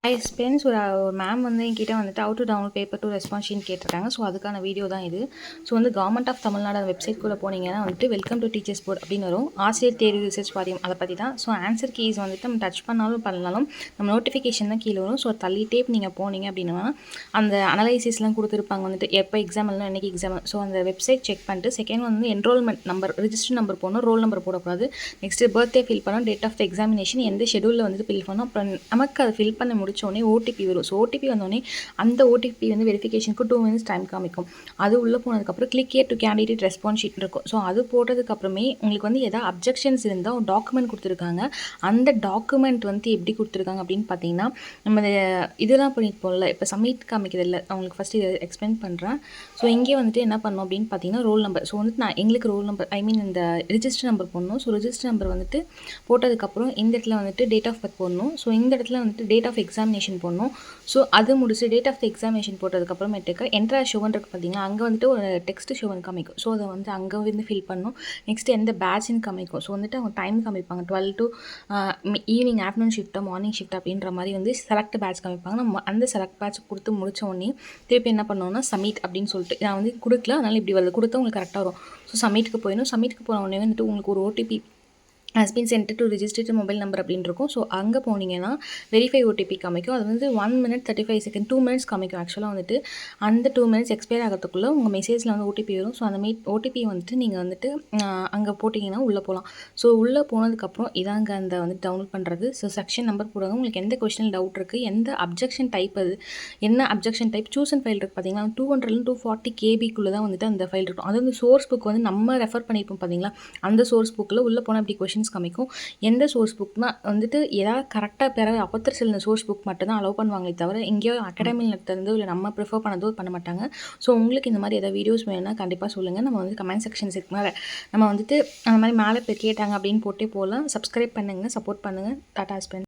Spends ஒரு ma'am வந்து என்கிட்ட வந்துட்டு how to download paper to response sheet கேட்டிருக்காங்க. ஸோ அதுக்கான வீடியோ தான் இது. ஸோ வந்து கவர்மெண்ட் ஆஃப் தமிழ்நாடு வெப்சைட்குள்ளே போனீங்கன்னா வந்துட்டு வெல்கம் டு டீச்சர்ஸ் போர்ட் அப்படின்னு வரும். ஆசிரியர் தேர்வு ரிசர்ச் வாரியம் அதை பற்றி தான். ஸோ ஆன்சர் கீஸ் வந்துட்டு நம்ம டச் பண்ணாலும் நம்ம நோட்டிஃபிகேஷன் தான் கீழே வரும். ஸோ தள்ளிட்டே நீங்கள் போனீங்க அப்படின்னா அந்த அனலைசிஸ்லாம் கொடுத்துருப்பாங்க வந்துட்டு எப்போ எக்ஸாம் இல்லைனா என்றைக்கு எக்ஸாம். ஸோ அந்த வெப்சைட் செக் பண்ணிட்டு செகண்ட் வந்து என்ரோல்மெண்ட் நம்பர் ரிஜிஸ்டர் நம்பர் போடணும், ரோல் நம்பர் போடக்கூடாது. நெக்ஸ்ட்டு பர்த்டே ஃபில் பண்ணணும், டேட் ஆஃப் எக்ஸாமினேஷன் எந்த ஷெடியூலில் வந்துட்டு ஃபில் பண்ணணும். அப்புறம் நமக்கு அதை ஃபில் பண்ண முடிச்சோடனே ஓடிபி வரும். ஸோ ஓடிபி வந்தோடனே அந்த ஓடிபி வந்து வெரிஃபிகேஷனுக்கு 2 minutes டைம் காமிக்கும். அது உள்ளே போனதுக்கப்புறம் click here to candidate response sheet இருக்கும். ஸோ அது போட்டதுக்கப்புறமே உங்களுக்கு வந்து எதாவது அப்ஜெக்ஷன்ஸ் இருந்தால் ஒரு டாக்குமெண்ட் கொடுத்துருக்காங்க. அந்த டாக்குமெண்ட் வந்து எப்படி கொடுத்துருக்காங்க அப்படின்னு பார்த்தீங்கன்னா, நம்ம இதெல்லாம் பண்ணிட்டு போகல, இப்போ சப்மிட் காமிக்கிறது இல்லை. அவங்களுக்கு ஃபஸ்ட்டு இதை எக்ஸ்பிளைன் பண்ணுறேன். ஸோ இங்கே வந்துட்டு என்ன பண்ணணும் அப்படின்னு பார்த்தீங்கன்னா ரோல் நம்பர். ஸோ வந்துட்டு எங்களுக்கு ரோல் நம்பர் இந்த ரிஜிஸ்டர் நம்பர் போடணும். ஸோ ரிஜிஸ்டர் நம்பர் வந்துட்டு போட்டதுக்கப்புறம் இந்த இடத்துல வந்துட்டு டேட் ஆஃப் பர்த் போடணும். ஸோ இந்த இடத்துல வந்துட்டு டேட் ஆஃப் எக்ஸாமினேஷன் போடணும். ஸோ அது முடிச்சு டேட் ஆஃப் எக்ஸாமினேஷன் போட்டதுக்கப்புறமேட்டுக்கு என்ட்ரா ஷோவன் இருக்குது பார்த்தீங்கன்னா, அங்கே வந்துட்டு ஒரு டெக்ஸ்ட் ஷோவன் காமிக்கும். ஸோ அதை வந்து அங்கே வந்து ஃபில் பண்ணணும். நெக்ஸ்ட்டு எந்த பேட்ச்னு காமிக்கும். ஸோ வந்துட்டு அவங்க டைம் காமிப்பாங்க 12 to ஈவினிங் ஆஃப்டர்நூன் ஷிஃப்ட்டாக மார்னிங் ஷிஃப்ட் அப்படின்ற மாதிரி வந்து செலக்ட் பேட்ச் காமிப்பாங்க. நம்ம அந்த செலக்ட் பேட்ச் கொடுத்து முடிச்ச உடனே திருப்பி என்ன பண்ணோம்னா சப்மிட் அப்படின்னு சொல்லிட்டு நான் வந்து கொடுக்கல, அதனால் இப்படி வருது, கொடுத்தா உங்களுக்கு கரெக்டாக வரும். ஸோ சப்மிட்டுக்கு போயிடும். சப்மிட்டுக்கு போன உடனே வந்துட்டு உங்களுக்கு ஒரு OTP has been sent to registered mobile number அப்படின்னு இருக்கும். ஸோ அங்கே போனீங்கன்னா வெரிஃபை ஓடிபி காமிக்கும். அது வந்து 1 minute 35 seconds 2 minutes காமிக்கும். ஆக்சுவலாக வந்துட்டு அந்த 2 minutes எக்ஸ்பயர் ஆகிறதுக்குள்ளே உங்கள் மெசேஜில் வந்து ஓடிபி வரும். ஸோ அந்த ஓடிபி வந்துட்டு நீங்கள் வந்துட்டு அங்கே போட்டிங்கன்னா உள்ளே போகலாம். ஸோ உள்ளே போனதுக்கப்புறம் இதாங்க அந்த வந்து டவுன்லோட் பண்ணுறது. ஸோ செக்ஷன் நம்பர் போடுங்க. உங்களுக்கு எந்த கொஸ்டினில் டவுட் இருக்குது, எந்த அப்ஜெக்ஷன் டைப், அது என்ன அப்ஜெக்ஷன் டைப், சூசன் ஃபைல் இருக்குது பார்த்தீங்களா, 200 240 KBக்குள்ளே தான் வந்துட்டு அந்த ஃபைல் இருக்கும். அது வந்து சோர்ஸ் புக் வந்து நம்ம ரெஃபர் பண்ணியிருப்போம் பார்த்தீங்களா, அந்த சோர்ஸ் புக்கில் உள்ளே போனால் அப்படி கொஷின் காமிக்கும். எந்த சோர்ஸ் புக்னா வந்துட்டு ஏதாவது கரெக்டாக பேர அப்பத்தர் சில சோர்ஸ் புக் மட்டும் தான் அலோவ் பண்ணுவாங்களே தவிர எங்கேயோ அகாடமியில் நடத்துறதோ இல்லை நம்ம ப்ரிஃபர் பண்ணதோ பண்ண மாட்டாங்க. ஸோ உங்களுக்கு இந்த மாதிரி ஏதாவது வீடியோஸ் வேணும்னா கண்டிப்பாக சொல்லுங்கள். நம்ம வந்து கமெண்ட் செக்ஷன்ஸ் இருக்கு மேலே நம்ம வந்துட்டு அந்த மாதிரி மேலே போய் கேட்டாங்க அப்படின்னு போட்டே போகலாம். சப்ஸ்கிரைப் பண்ணுங்கள், சப்போர்ட் பண்ணுங்கள். டாடா ஸ்பென்.